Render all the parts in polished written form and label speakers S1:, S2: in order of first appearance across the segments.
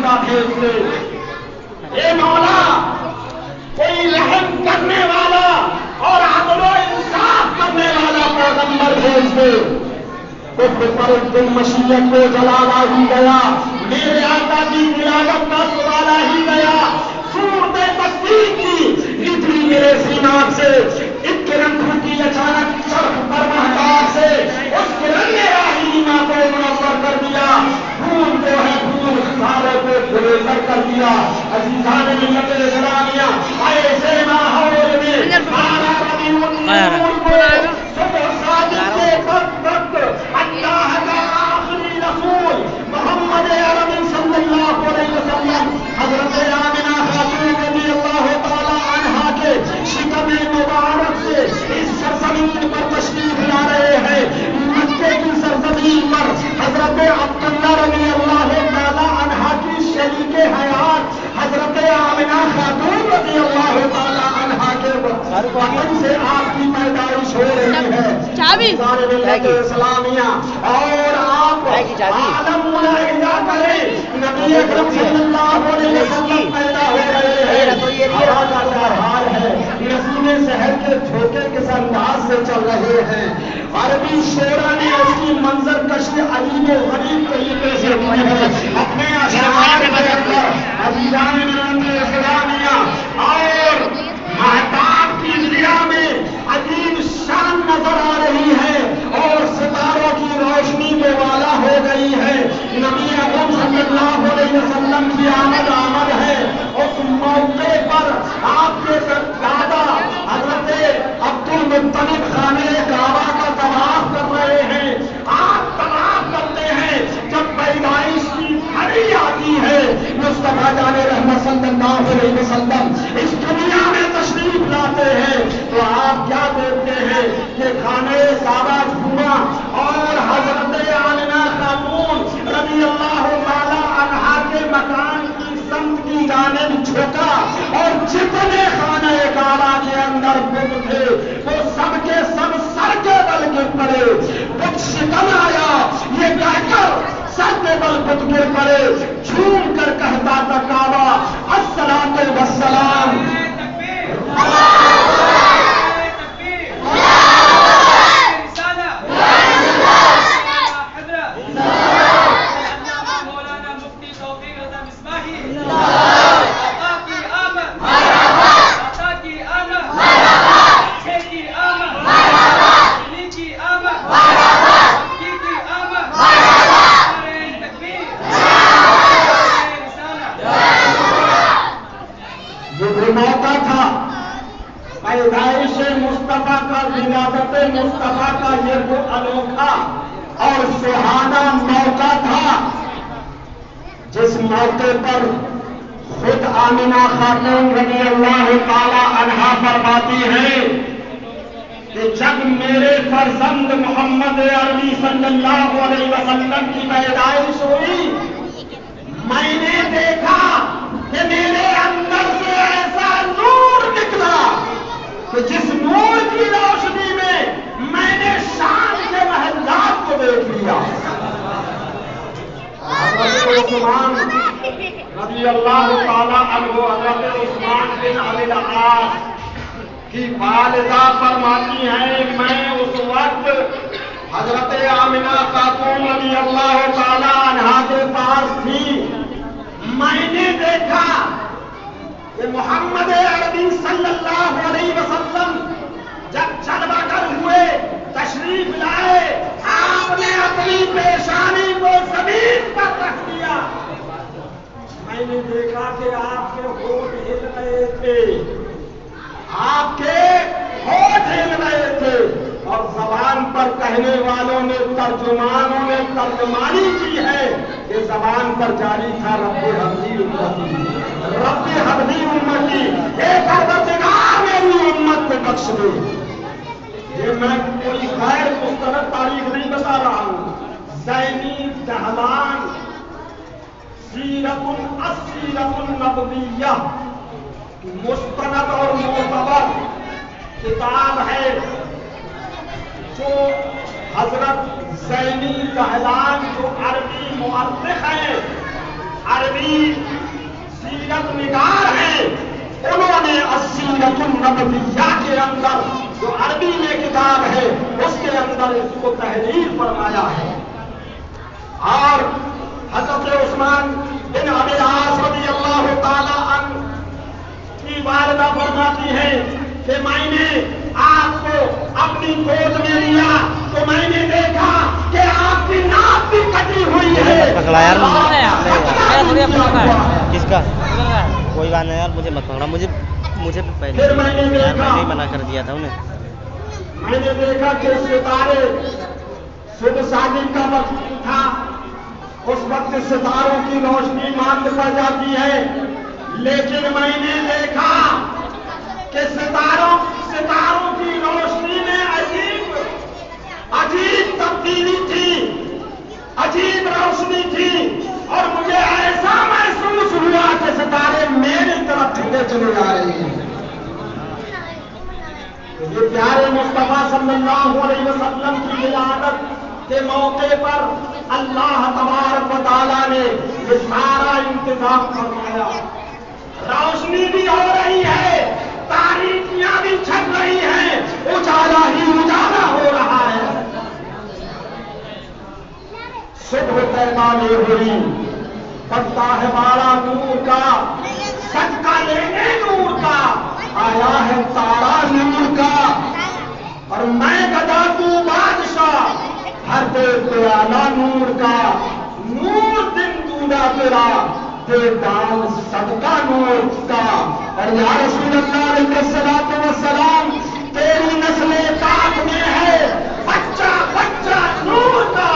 S1: فرشتہ بھیج دے، اے مولا کوئی رحم کرنے والا اور عدل و انصاف کرنے والا پیغمبر بھیج دے۔ کفر پر تم مشیت کو جلانا ہی گیا، میرے آقا کی ولادت کا سوالا ہی گیا، صورت تصدیق کی نکلی میرے سینہ سے، ایک کرن کی اچانک چرخ پر محتاج سے اس کرن نے راہی ماں کو منور کر دیا، خون کو ہے خون سارے کو گریزر کر دیا۔ عزیزان ملت اسلامیہ، ایسے ماحول میں مانا ربی النور کو صبح صادق کے وقت اللہ کا آخری رسول محمد عربی صلی اللہ علیہ وسلم حضرت آمنہ خاتون رضی اللہ تعالی عنہا کے شکم مبارک سے اس سرزمین پر تشریف لا رہے ہیں۔ مکے کی سرزمین پر حضرت عبداللہ رضی اللہ تعالی عنہا کی شریک حیات حضرت آمنہ خاتون رضی اللہ تعالی عنہا کے وطن سے آپ کی پیدائش ہو رہی ہے۔ اسلامیہ اور آپ عالم ملاحظہ کریں، نبی اکرم صلی اللہ علیہ وسلم پیدا ہو رہے ہیں، ہوا کا کیا حال ہے، نسیم شہر کے جھوکے کس انداز سے چل رہے ہیں۔ عربی شعرا نے اس کی منظر کشی عجیب و غریب طریقے سے کی ہے اپنے اشعار کے اندر۔ عزیزان ملت اسلامیہ اور مہتاب کی ضیاء میں عجیب شان نظر آ رہی ہے اور ستاروں کی روشنی میں والا ہو گئی ہے۔ نبی اکرم صلی اللہ علیہ وسلم کی آمد ہے۔ اس موقع پر آپ کے دادا حضرت عبد المطلب خانہ کعبہ کا طواف کر رہے ہیں۔ آپ طواف کرتے ہیں، جب پیدائش کی گھڑی آتی ہے مصطفیٰ جان رحمت صلی اللہ علیہ وسلم اس دنیا میں تشریف لاتے ہیں، تو آپ کیا دیکھتے ہیں کہ خانہ کعبہ جھوما اور حضرت آمنہ خاتون رضی اللہ تعالی عنہا کے مکان کی سمت کی جانب جھکا اور جتنے خانہ کعبہ کے اندر بت تھے وہ سب کے سب سر کے بل گر پڑے۔ بت شکن آیا یہ کہہ کر سر کے بل بت گر پڑے، جھوم کر کہتا تھا کعبہ الصلاۃ والسلام موقع تھا پیدائش مصطفیٰ کا، ولادت مصطفیٰ کا، یہ وہ انوکھا اور سہانا موقع تھا جس موقع پر خود آمنہ خاتون رضی اللہ تعالی عنہا فرماتی ہے کہ جب میرے فرزند محمد عربی صلی اللہ علیہ وسلم کی پیدائش ہوئی، میں نے دیکھا کہ میرے اندر سے ایسا نور نکلا کہ جس نور کی روشنی میں نے شام کے محلات کو دیکھ لیا۔ حضرت عثمان رضی اللہ تعالیٰ عنہ، حضرت عثمان بن ابی العاص کی والدہ فرماتی ہیں میں اس وقت حضرت آمنہ خاتون رضی اللہ تعالیٰ عنہا کے پاس تھی، میں نے دیکھا کہ محمد عربی صلی اللہ علیہ وسلم جب جلوہ گر ہوئے، تشریف لائے، آپ نے اپنی پیشانی کو زمین پر رکھ دیا۔ میں نے دیکھا کہ آپ کے ہونٹ ہل رہے تھے، آپ کے ہونٹ ہل رہے تھے، اور زبان پر کہنے والوں نے، ترجمانوں نے ترجمانی کی ہے کہ زبان پر جاری تھا رب حبلی امتی، رب حبلی امتی، اے پروردگار میری امت کو بخش دے۔ یہ میں کوئی غیر مستند تاریخ نہیں بتا رہا ہوں، زینی دہلان السیرت النبویہ مستند اور معتبر کتاب ہے جو حضرت زینی دہلان جو عربی مورخ ہیں، عربی سیرت نگار ہیں، انہوں نے السیرۃ النبویہ کے اندر جو عربی میں کتاب ہے اس کے اندر اس کو تحریر فرمایا ہے. اور حضرت عثمان بن ابی العاص رضی اللہ تعالی عنہ کی والدہ فرماتی ہے کہ میں نے آپ کو اپنی گود میں لیا تو میں نے دیکھا کہ آپ کی ناک بھی کٹی ہوئی ہے.
S2: کس کا کوئی بات نہیں یار، مجھے مت پکڑا، مجھے پہلے
S1: پھر میں نے
S2: یار
S1: دیکھا،
S2: میں نے منع کر دیا تھا انہیں.
S1: میں نے دیکھا کہ ستارے صبح شادی کا وقت تھا، اس وقت ستاروں کی روشنی ماند پڑ جاتی ہے، لیکن میں نے دیکھا کہ ستاروں کی روشنی میں عجیب تبدیلی تھی، عجیب روشنی تھی، اور مجھے ایسا محسوس ہوا کہ ستارے میری طرف جھکے چلے جا رہے ہیں. یہ پیارے مصطفیٰ صلی اللہ علیہ وسلم کی ولادت کے موقع پر اللہ تبارک و تعالیٰ نے یہ سارا انتظام فرمایا. روشنی بھی ہو رہی ہے، تاریکیاں بھی چھپ رہی ہیں، اجالا ہی اجالا ہو رہا ہے. صبح پیمانے ہوئی پتا ہے بارہ نور کا، صدقہ لینے نور کا، آیا ہے تارا نور کا، اور میں گدا تو بادشاہ ہر دیر پیالہ نور کا. نور دن دونا تیرا دے دال صدقہ نور کا. اور یا رسول اللہ علیہ الصلوۃ والسلام تیری نسل پاک میں ہے بچہ بچہ نور کا،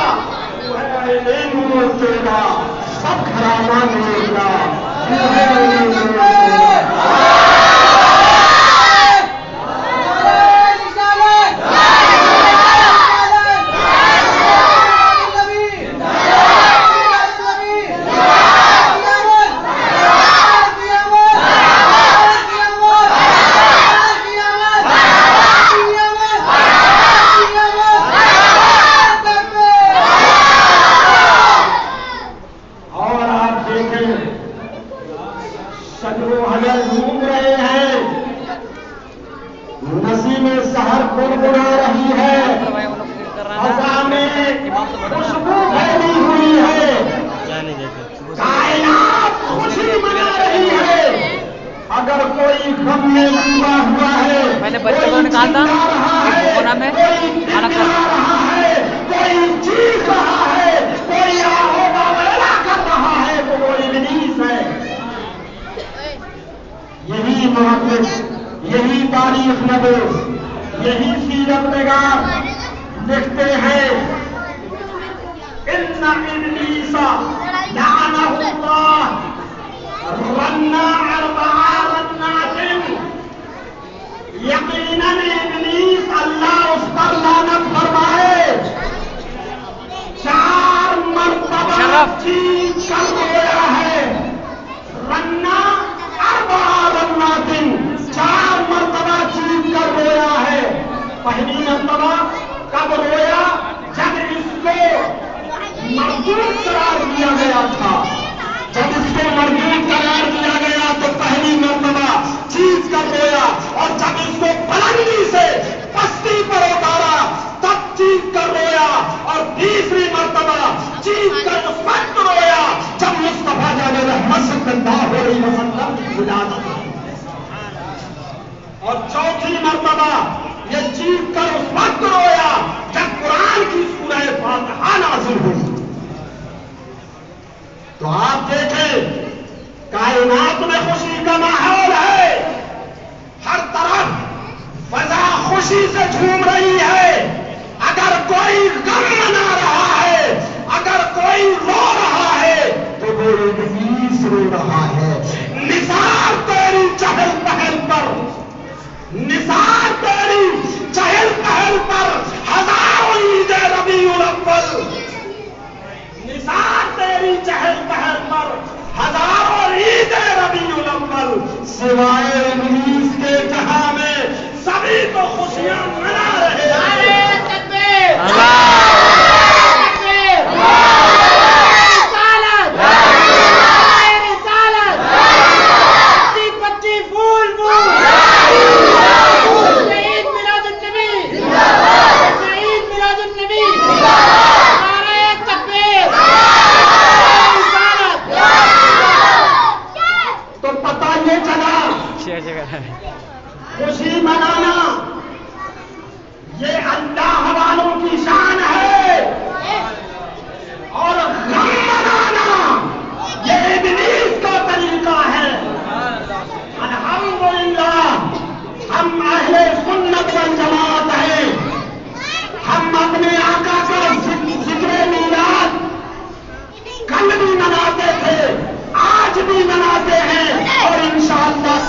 S1: تو ہے نور تیرا سب گھرانہ نور کا. یہی تاریخ نویس، یہی سیرت نگار لکھتے ہیں ان ابلیس لعنہ اللہ رنا 4 رنات، یقیناً ابلیس اللہ اس پر لعنت فرمائے 4 مرتبہ چیخ کر رویا ہے. رنا 4 رنات، 4 مرتبہ چیخ کر رویا ہے. پہلی مرتبہ کب رویا؟ جب اس کو مردود قرار دیا گیا تھا. جب اس کو مردود قرار دیا گیا تو پہلی مرتبہ چیخ کر رویا، اور جب اس کو بلندی سے پستی پر اتارا تب چیخ کر رویا، اور تیسری مرتبہ چیخ کر اس وقت رویا جب مصطفیٰ جان رحمت صلی اللہ علیہ وسلم کی ولادت ہوئی. اور چوتھی مرتبہ یہ چیخ کر اس وقت رویا جب قرآن کی سورہ فاتحہ نازل ہوئی. تو آپ دیکھیں کائنات میں خوشی کا ماحول ہے، ہر طرف فضا خوشی سے جھوم رہی ہے. اگر کوئی غم منا رہا ہے، اگر کوئی رو رہا ہے تو وہ ابلیس رو رہا ہے. نثار تیری چہل پہل پر، نثار تیری چہل پہل پر ہزاروں عید ربیع الاول، نثار تیری چہل پہل پر ہزاروں عید ربیع الاول. سوائے ابلیس کے جہاں میں سبھی تو خوشیاں منا رہے ہیں.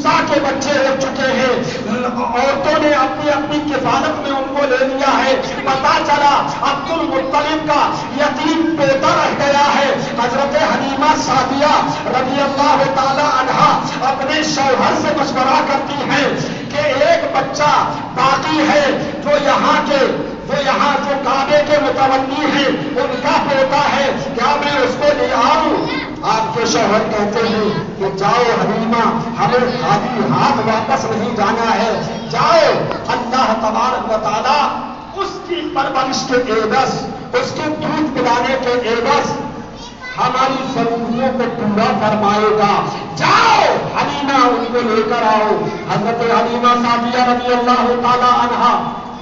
S1: موسیٰ کے بچے ہو چکے ہیں، عورتوں نے اپنی اپنی کفالت میں ان کو لے لیا ہے، پتا چلا عبد المطلب کا یتیم پوتا رہ گیا ہے۔ حضرت حلیمہ سعدیہ رضی اللہ تعالی عنہا اپنے شوہر سے مشورہ کرتی ہیں کہ ایک بچہ باقی ہے جو یہاں جو کعبے کے متولی ہیں ان کا پوتا ہے، کیا میں اس کو لے آؤں؟ آپ کے شوہر کہتے ہیں کہ جاؤ حلیمہ، ہمیں خالی ہاتھ واپس نہیں جانا ہے، جاؤ۔ اللہ تبارک و تعالیٰ اس کی پرورش کے عوض، اس کے دودھ پلانے کے عوض ہماری ضرورتوں کو پورا فرمائے گا، جاؤ حلیمہ ان کو لے کر آؤ۔ حضرت حلیمہ سعدیہ رضی اللہ تعالی عنہا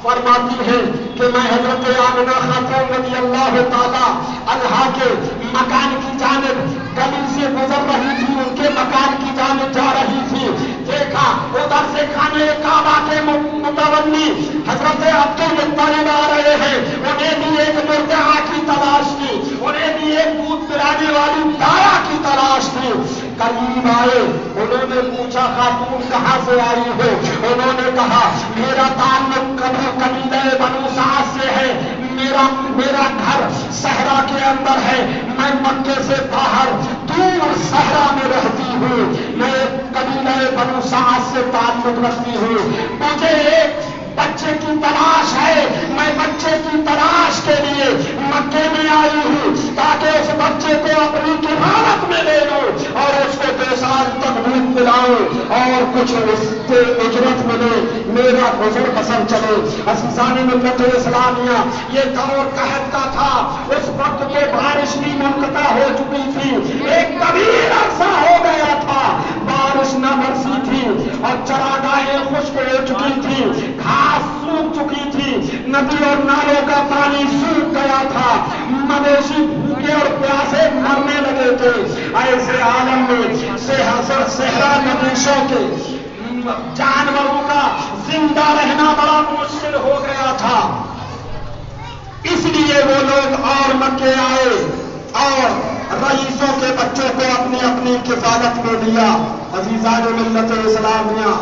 S1: فرماتی ہے کہ میں حضرت آمنہ خاتون رضی اللہ تعالی عنہا کے مکان کی جانب گلی سے گزر رہی تھی، ان کے مکان کی جانب جا رہی تھی، دیکھا ادھر سے خانے کعبہ کے متولی حضرت عبد المطلب آ رہے ہیں، انہیں بھی ایک مرضعہ کی تلاش تھی، انہیں بھی ایک دودھ پلانے والی دایا کی تلاش تھی۔ قریب آئے، انہوں نے پوچھا خاتون کہاں سے آئی ہو؟ انہوں نے کہا میرا تعلق قبیلہ بنو سعد سے ہے، میرا گھر صحرا کے اندر ہے، میں مکے سے باہر دور صحرا میں رہتی ہوں، میں قبیلہ بنو سعد سے تعلق رکھتی ہوں، مجھے ایک بچے کی تلاش ہے، میں بچے کی تلاش کے لیے مکے میں آئی ہوں تاکہ اس بچے کو اپنی کفالت میں لے لوں اور اس کو 2 سال تک دودھ پلاؤں اور کچھ اس سے اجرت ملے، میرا گزر بسر چلے۔ عزیزان ملت اسلامیہ، یہ دور قحط کا تھا، اس وقت کے بارش بھی منقطع ہو چکی تھی، ایک طویل عرصہ ہو گیا تھا بارش نہ برسی تھی اور چراگاہیں خشک ہو چکی تھی، گھاس سوکھ چکی تھی، ندی اور نالوں کا پانی سوکھ گیا تھا، مویشی بھوکے اور پیاسے مرنے لگے تھے۔ ایسے عالم میں صحرا نویشوں کے جانوروں کا زندہ رہنا بڑا مشکل ہو گیا تھا، اس لیے وہ لوگ اور مکے آئے اور رئیسوں کے بچوں کو اپنی اپنی کفالت میں لیا۔ عزیزان ملت اسلامیہ،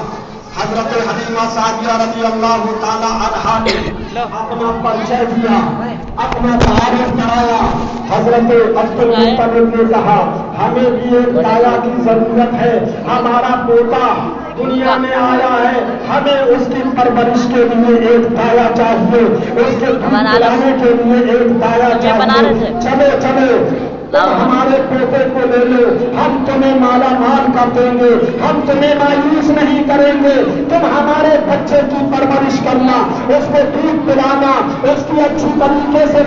S1: حضرت حلیمہ سعدیہ رضی اللہ تعالی عنہا نے اپنا پریچے دیا، اپنا تعارف کرایا۔ حضرت عبد المطلب نے کہا ہمیں بھی ایک دایا کی ضرورت ہے، ہمارا پوتا دنیا میں آیا ہے، ہمیں اس کی پرورش کے لیے ایک دایا چاہیے، اس کے دودھ پلانے کے لیے ایک دایا چاہیے، چلو چلو تم ہمارے پوتے کو لے لو، ہم تمہیں مالا مال کر دیں گے، ہم تمہیں مایوس نہیں کریں گے، تم ہمارے بچے کی پرورش کرنا، اس کو دودھ پلانا، اس کی اچھی طریقے سے